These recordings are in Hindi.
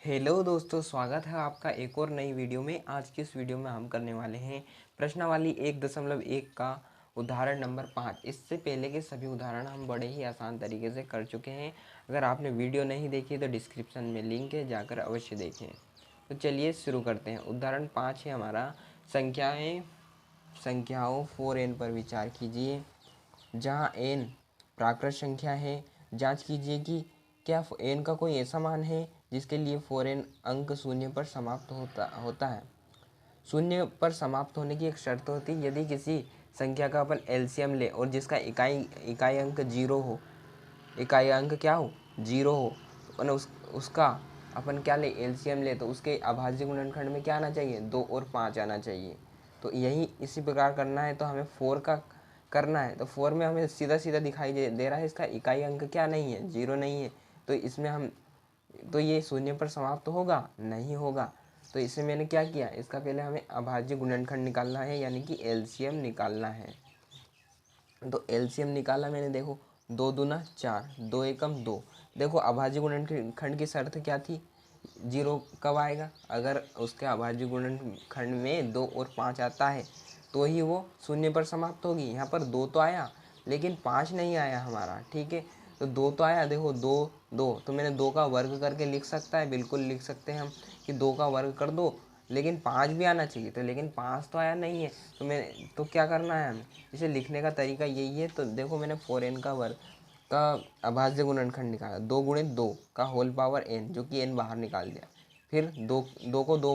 हेलो दोस्तों, स्वागत है आपका एक और नई वीडियो में। आज की इस वीडियो में हम करने वाले हैं प्रश्नावली 1.1 का उदाहरण नंबर 5। इससे पहले के सभी उदाहरण हम बड़े ही आसान तरीके से कर चुके हैं। अगर आपने वीडियो नहीं देखी तो डिस्क्रिप्शन में लिंक है, जाकर अवश्य देखें। तो चलिए शुरू करते हैं। उदाहरण 5 है हमारा, संख्याओं 4n पर विचार कीजिए। जहाँ n प्राकृत संख्या है, जांच कीजिए कि क्या n का कोई ऐसा मान है जिसके लिए 4n अंक शून्य पर समाप्त होता है। शून्य पर समाप्त होने की एक शर्त होती है, यदि किसी संख्या का अपन एलसीएम ले और जिसका इकाई अंक जीरो हो, इकाई अंक क्या हो, जीरो हो, तो अपन उसका अपन क्या ले, एलसीएम ले, तो उसके अभाज्य गुणनखंड में क्या आना चाहिए, 2 और 5 आना चाहिए। तो यही इसी प्रकार करना है। तो हमें 4 का करना है, तो 4 में हमें सीधा सीधा दिखाई दे रहा है इसका इकाई अंक क्या नहीं है, जीरो नहीं है। तो इसमें हम तो ये शून्य पर समाप्त होगा, नहीं होगा। तो इसमें मैंने क्या किया, इसका पहले हमें अभाज्य गुणनखंड निकालना है, यानी कि एलसीएम निकालना है। तो एलसीएम निकाला मैंने, देखो 2 दूना 4, 2 एकम 2। देखो अभाज्य गुणनखंड की शर्त क्या थी, जीरो कब आएगा, अगर उसके अभाज्य गुणनखंड में 2 और 5 आता है तो ही वो शून्य पर समाप्त होगी। यहाँ पर 2 तो आया लेकिन 5 नहीं आया हमारा, ठीक है। तो 2 तो आया, देखो 2 2, तो मैंने 2 का वर्ग करके लिख सकता है, बिल्कुल लिख सकते हैं हम कि 2 का वर्ग कर दो, लेकिन 5 भी आना चाहिए। तो लेकिन 5 तो आया नहीं है, तो क्या करना है हमें, इसे लिखने का तरीका यही है। तो देखो मैंने 4n का वर्ग का अभाज्य गुणनखंड निकाला, 2 गुणित 2 का होल पावर n, जो कि n बाहर निकाल दिया। फिर दो को दो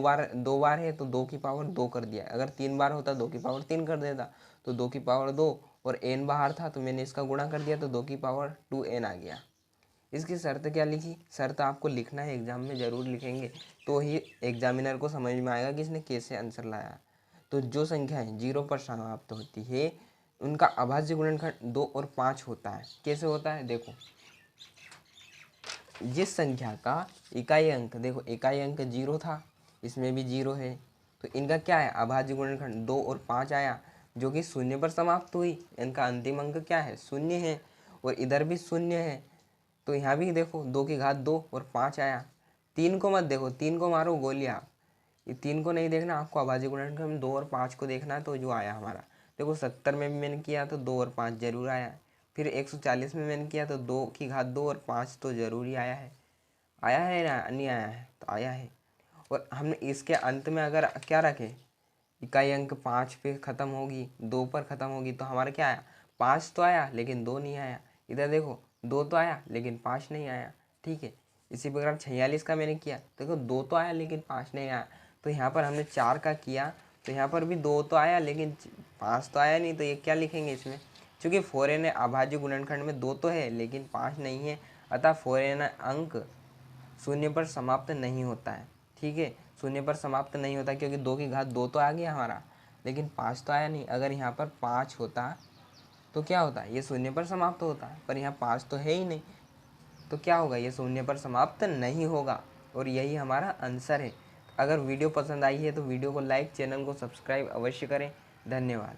बार है तो 2 की पावर 2 कर दिया। अगर 3 बार होता 2 की पावर 3 कर देता। तो 2 की पावर 2 और n बाहर था तो मैंने इसका गुणा कर दिया, तो 2 की पावर 2n आ गया। इसकी शर्त क्या लिखी, शर्त आपको लिखना है, एग्जाम में ज़रूर लिखेंगे, तो ही एग्जामिनर को समझ में आएगा कि इसने कैसे आंसर लाया। तो जो संख्याएं जीरो पर समाप्त होती है उनका अभाज्य गुणनखंड 2 और 5 होता है। कैसे होता है, देखो जिस संख्या का इकाई अंक, देखो इकाई अंक जीरो था, इसमें भी जीरो है, तो इनका क्या है, अभाज्य गुणनखंड 2 और 5 आया, जो कि शून्य पर समाप्त हुई। इनका अंतिम अंक क्या है, शून्य है, और इधर भी शून्य है। तो यहाँ भी देखो 2 की घात 2 और 5 आया। 3 को मत देखो, 3 को मारो गोली आप, ये 3 को नहीं देखना आपको, अभाज्य गुणनखंड 2 और 5 को देखना है। तो जो आया हमारा, देखो 70 में भी मैंने किया तो 2 और 5 जरूर आया। फिर 140 में मैंने किया तो 2 की घात 2 और 5 तो जरूर ही आया है। आया है ना, नहीं आया है, तो आया है। और हमने इसके अंत में अगर क्या रखे, इकाई अंक 5 पे ख़त्म होगी, 2 पर ख़त्म होगी, तो हमारा क्या आया, 5 तो आया लेकिन 2 नहीं आया। इधर देखो 2 तो आया लेकिन 5 नहीं आया, ठीक है। इसी प्रकार 46 का मैंने किया, देखो 2 तो आया लेकिन 5 नहीं आया। तो यहाँ पर हमने 4 का किया, तो यहाँ पर भी 2 तो आया लेकिन 5 तो आया नहीं। तो ये क्या लिखेंगे इसमें, चूँकि 4n अभाज्य गुणनखंड में 2 तो है लेकिन 5 नहीं है, अतः 4n अंक शून्य पर समाप्त नहीं होता है, ठीक है। शून्य पर समाप्त नहीं होता क्योंकि 2 की घात 2 तो आ गया हमारा, लेकिन 5 तो आया नहीं। अगर यहाँ पर 5 होता तो क्या होता, ये शून्य पर समाप्त होता, पर यहाँ 5 तो है ही नहीं, तो क्या होगा, ये शून्य पर समाप्त नहीं होगा। और यही हमारा आंसर है। अगर वीडियो पसंद आई है तो वीडियो को लाइक, चैनल को सब्सक्राइब अवश्य करें। धन्यवाद।